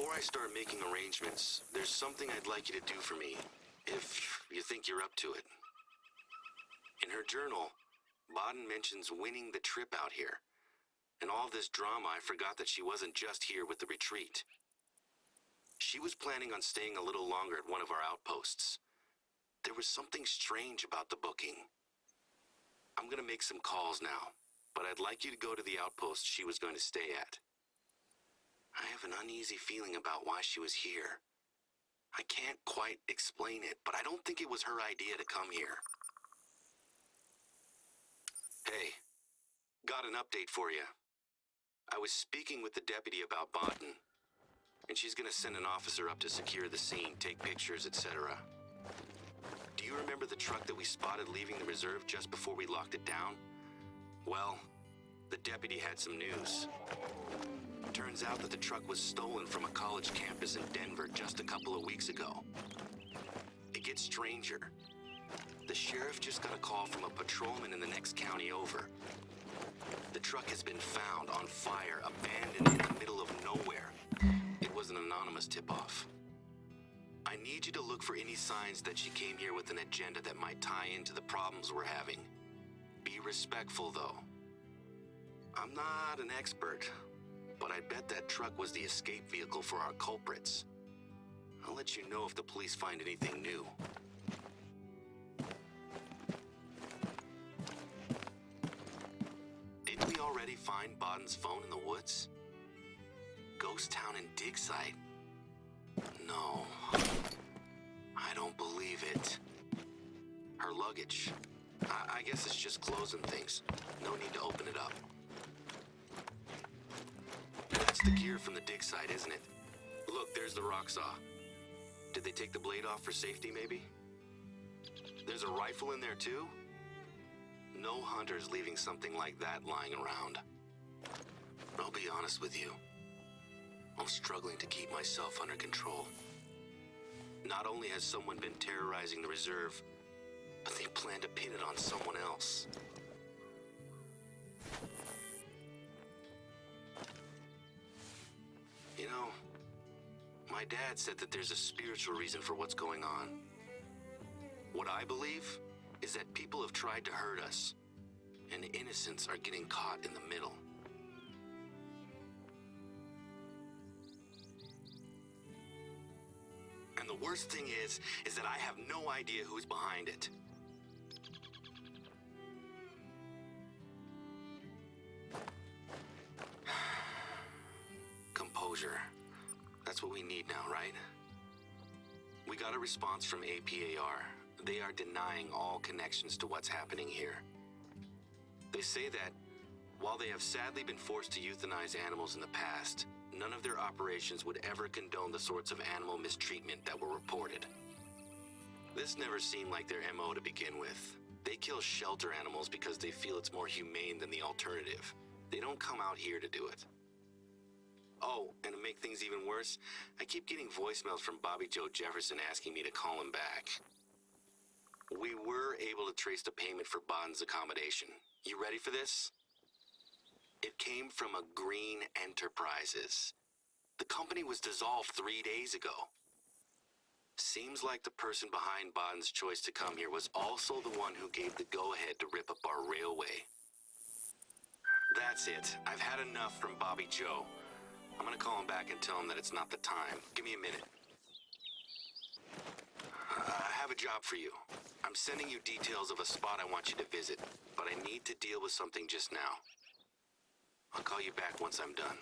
Before I start making arrangements, there's something I'd like you to do for me, if you think you're up to it. In her journal, Baden mentions winning the trip out here. In all this drama, I forgot that she wasn't just here with the retreat. She was planning on staying a little longer at one of our outposts. There was something strange about the booking. I'm gonna make some calls now, but I'd like you to go to the outpost she was going to stay at. I have an uneasy feeling about why she was here. I can't quite explain it, but I don't think it was her idea to come here. Hey, got an update for you. I was speaking with the deputy about Baden, and she's gonna send an officer up to secure the scene, take pictures, etc. Do you remember the truck that we spotted leaving the reserve just before we locked it down? Well, the deputy had some news. Turns out that the truck was stolen from a college campus in Denver just a couple of weeks ago. It gets stranger. The sheriff just got a call from a patrolman in the next county over. The truck has been found on fire, abandoned in the middle of nowhere. It was an anonymous tip-off. I need you to look for any signs that she came here with an agenda that might tie into the problems we're having. Be respectful, though. I'm not an expert, but I bet that truck was the escape vehicle for our culprits. I'll let you know if the police find anything new. Didn't we already find Baden's phone in the woods? Ghost town and dig site? No. I don't believe it. Her luggage. I guess it's just clothes and things. No need to open it up. That's the gear from the dig site, isn't it? Look, there's the rock saw. Did they take the blade off for safety, maybe? There's a rifle in there, too? No hunter's leaving something like that lying around. I'll be honest with you. I'm struggling to keep myself under control. Not only has someone been terrorizing the reserve, but they plan to pin it on someone else. You know, my dad said that there's a spiritual reason for what's going on. What I believe is that people have tried to hurt us, and innocents are getting caught in the middle. And the worst thing is that I have no idea who's behind it. Composure. That's what we need now, right? We got a response from APAR. They are denying all connections to what's happening here. They say that, while they have sadly been forced to euthanize animals in the past, none of their operations would ever condone the sorts of animal mistreatment that were reported. This never seemed like their MO to begin with. They kill shelter animals because they feel it's more humane than the alternative. They don't come out here to do it. Oh, and to make things even worse, I keep getting voicemails from Bobby Joe Jefferson asking me to call him back. We were able to trace the payment for Baden's accommodation. You ready for this? It came from a Green Enterprises. The company was dissolved 3 days ago. Seems like the person behind Baden's choice to come here was also the one who gave the go-ahead to rip up our railway. That's it. I've had enough from Bobby Joe. I'm gonna call him back and tell him that it's not the time. Give me a minute. I have a job for you. I'm sending you details of a spot I want you to visit, but I need to deal with something just now. I'll call you back once I'm done.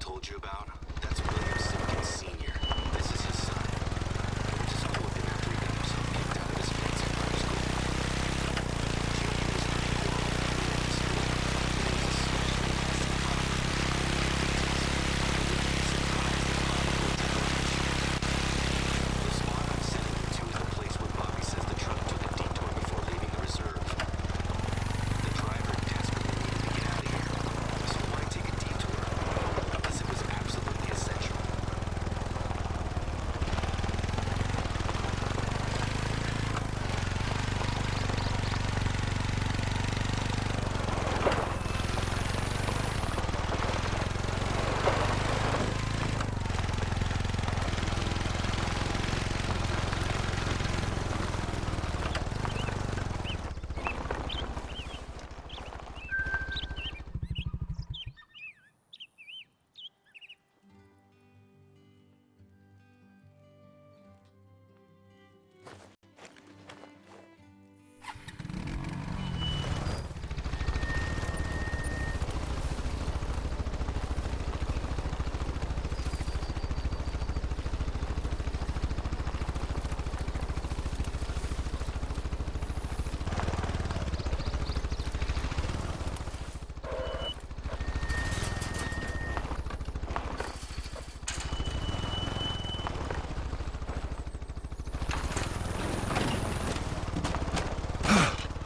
told you about? That's William Simpkins Sr. This is his son. I went to school with him after he got himself kicked out of his fancy prep school. Junior is pretty The spot I'm sending you to is the place where Bobby says the truck took a detour before leaving the reserve. The driver desperately needed to get out of here, so why take a detour unless it was absolutely essential?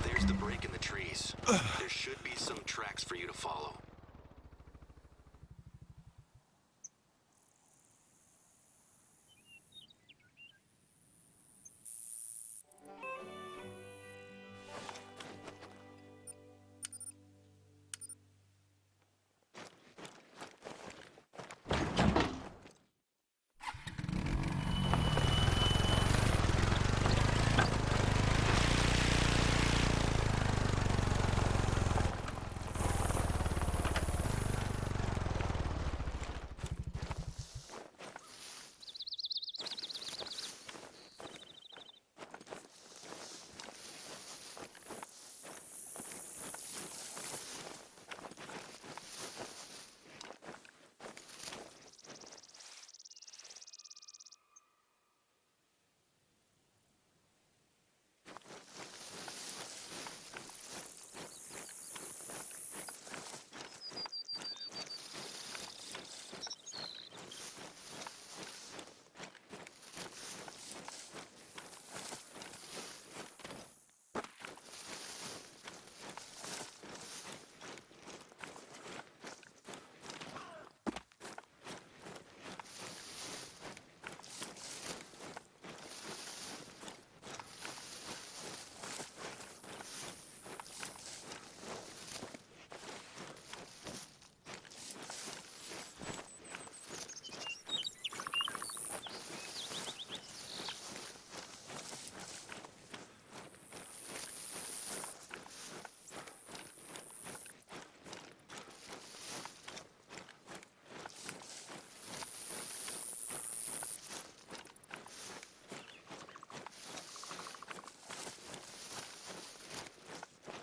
There's the break in the trees. There should be some tracks for you to follow.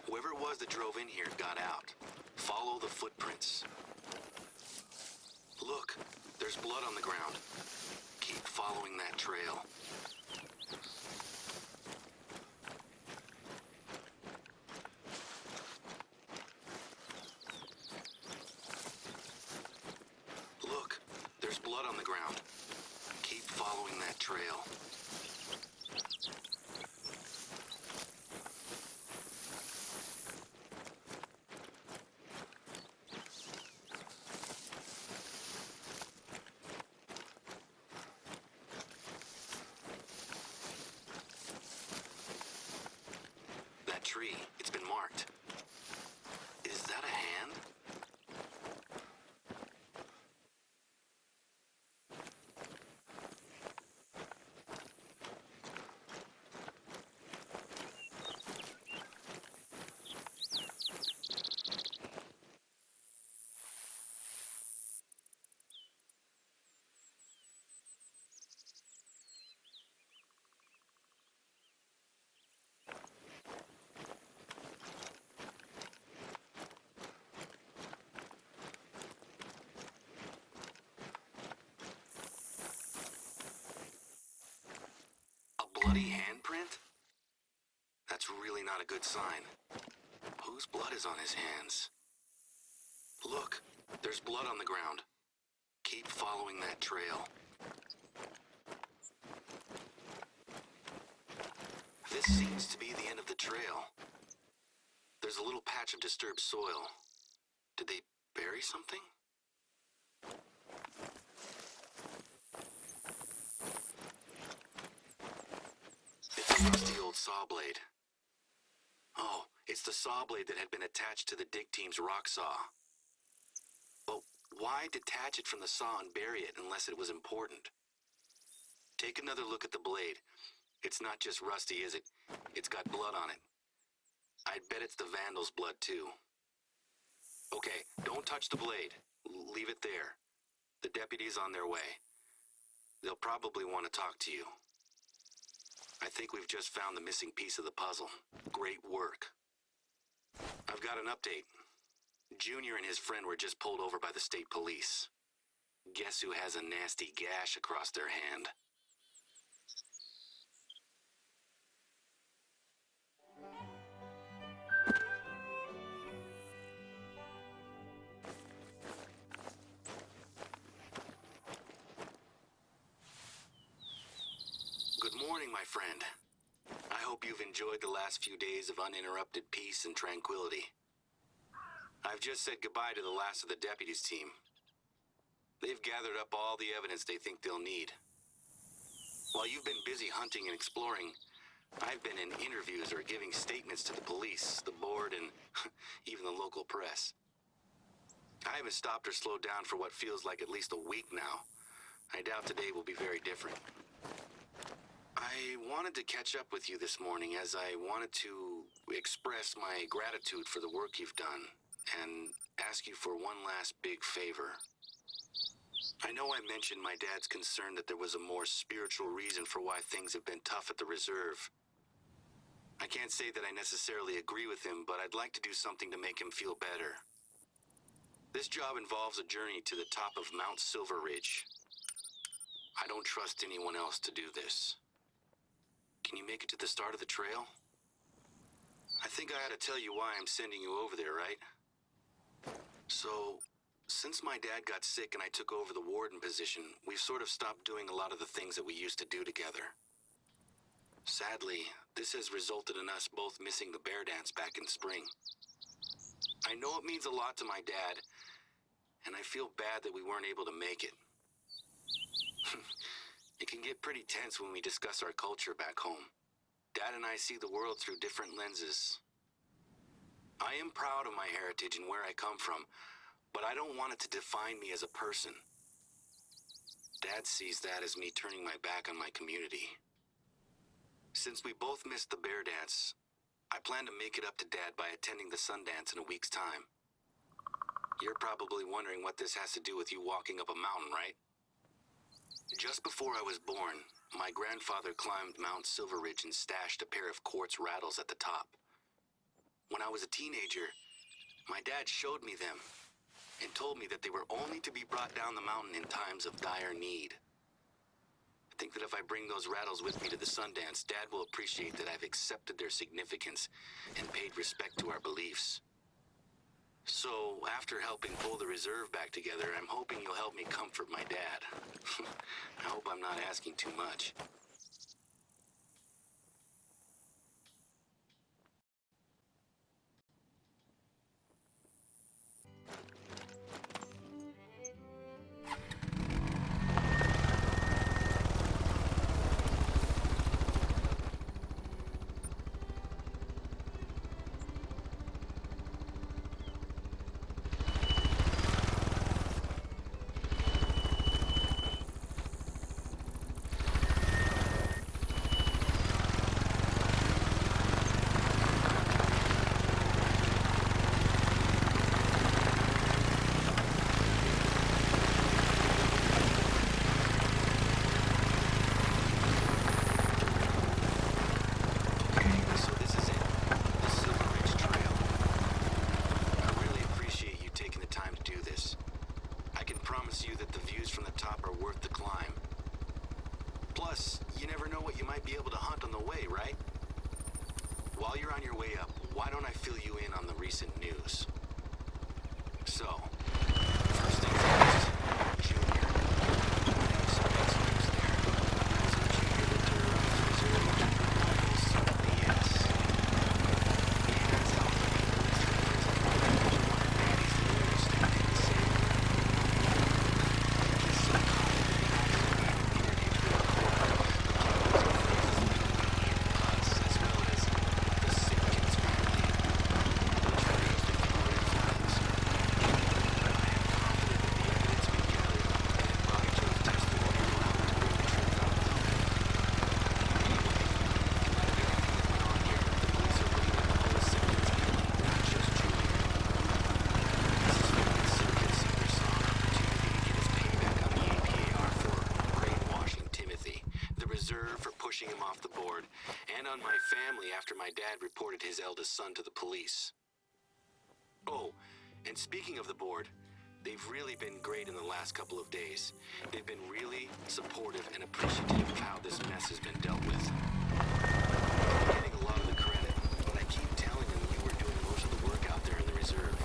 Whoever it was that drove in here got out. Follow the footprints. Look, there's blood on the ground. Keep following that trail. Look, there's blood on the ground. Keep following that trail. Tree. It's been marked. Is that a hand? bloody handprint? That's really not a good sign. Whose blood is on his hands? Look, there's blood on the ground. Keep following that trail. This seems to be the end of the trail. There's a little patch of disturbed soil. Did they bury something? It's a rusty old saw blade. Oh, it's the saw blade that had been attached to the dig team's rock saw. But why detach it from the saw and bury it unless it was important? Take another look at the blade. It's not just rusty, is it? It's got blood on it. I'd bet it's the vandal's blood, too. Okay, don't touch the blade. Leave it there. The deputy's on their way. They'll probably want to talk to you. I think we've just found the missing piece of the puzzle. Great work. I've got an update. Junior and his friend were just pulled over by the state police. Guess who has a nasty gash across their hand? Good morning, my friend. I hope you've enjoyed the last few days of uninterrupted peace and tranquility. I've just said goodbye to the last of the deputies team. They've gathered up all the evidence they think they'll need. While you've been busy hunting and exploring, I've been in interviews or giving statements to the police, the board, and even the local press. I haven't stopped or slowed down for what feels like at least a week now. I doubt today will be very different. I wanted to catch up with you this morning as I wanted to express my gratitude for the work you've done and ask you for one last big favor. I know I mentioned my dad's concern that there was a more spiritual reason for why things have been tough at the reserve. I can't say that I necessarily agree with him, but I'd like to do something to make him feel better. This job involves a journey to the top of Mount Silver Ridge. I don't trust anyone else to do this. Can you make it to the start of the trail? I think I ought to tell you why I'm sending you over there, right? So, since my dad got sick and I took over the warden position, we've sort of stopped doing a lot of the things that we used to do together. Sadly, this has resulted in us both missing the bear dance back in spring. I know it means a lot to my dad, and I feel bad that we weren't able to make it. It can get pretty tense when we discuss our culture back home. Dad and I see the world through different lenses. I am proud of my heritage and where I come from, but I don't want it to define me as a person. Dad sees that as me turning my back on my community. Since we both missed the bear dance, I plan to make it up to Dad by attending the Sundance in a week's time. You're probably wondering what this has to do with you walking up a mountain, right? Just before I was born, my grandfather climbed Mount Silver Ridge and stashed a pair of quartz rattles at the top. When I was a teenager, my dad showed me them and told me that they were only to be brought down the mountain in times of dire need. I think that if I bring those rattles with me to the Sundance, Dad will appreciate that I've accepted their significance and paid respect to our beliefs. So, after helping pull the reserve back together, I'm hoping you'll help me comfort my dad. I hope I'm not asking too much. Plus, you never know what you might be able to hunt on the way, right? While you're on your way up, why don't I fill you in on the recent news? So, first things first, Junior. Some big news there. As a junior, the terrorists reserved almost certainly yes. And that's how the baddies lawyers standing the same. He's so confident in actually being interviewed for the court. The key words and phrases between us, as well as the Simpkins family, which raised a few red flags. I am confident that the evidence we gathered and brought Joe's testimony will help to bring the truth out, though. Anyway, in light of everything that went on here, the police are looking at the whole Simpkins family, not just Junior. This is what Simpkins see their song opportunity to get his payback on the APAR for brainwashing Timothy, the reserve for pushing him off the board, and on my family after my dad reported his eldest son to the police. Oh, and speaking of the board, they've really been great in the last couple of days. They've been really supportive and appreciative of how this mess has been dealt with. I'm getting a lot of the credit, but I keep telling them you were doing most of the work out there in the reserve.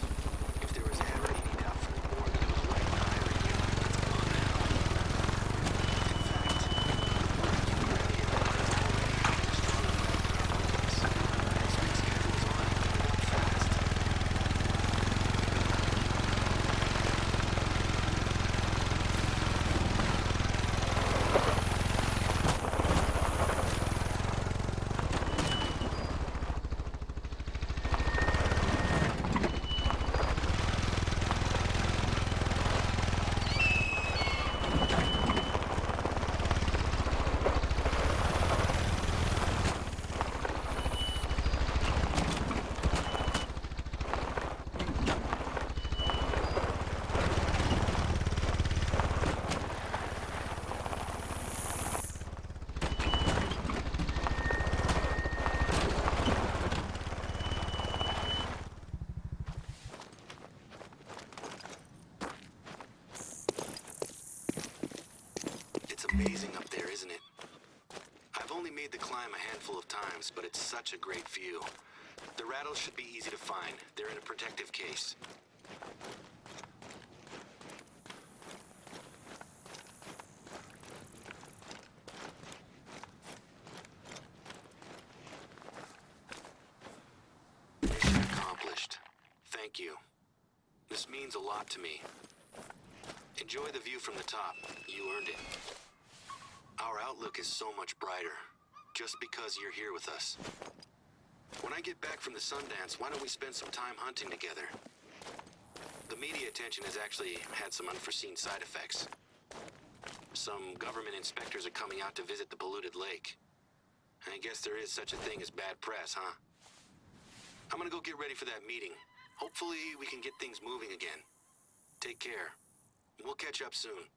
If there was ever any doubt from the board that it was right in hiring you, it's gone now. In fact, you really have already having a stronger fight than our focus. Next week's schedule's on, coming up fast. It's amazing up there, isn't it? I've only made the climb a handful of times, but it's such a great view. The rattles should be easy to find. They're in a protective case. Mission accomplished. Thank you. This means a lot to me. Enjoy the view from the top. You earned it. Our outlook is so much brighter, just because you're here with us. When I get back from the Sundance, why don't we spend some time hunting together? The media attention has actually had some unforeseen side effects. Some government inspectors are coming out to visit the polluted lake. I guess there is such a thing as bad press, huh? I'm gonna go get ready for that meeting. Hopefully we can get things moving again. Take care. We'll catch up soon.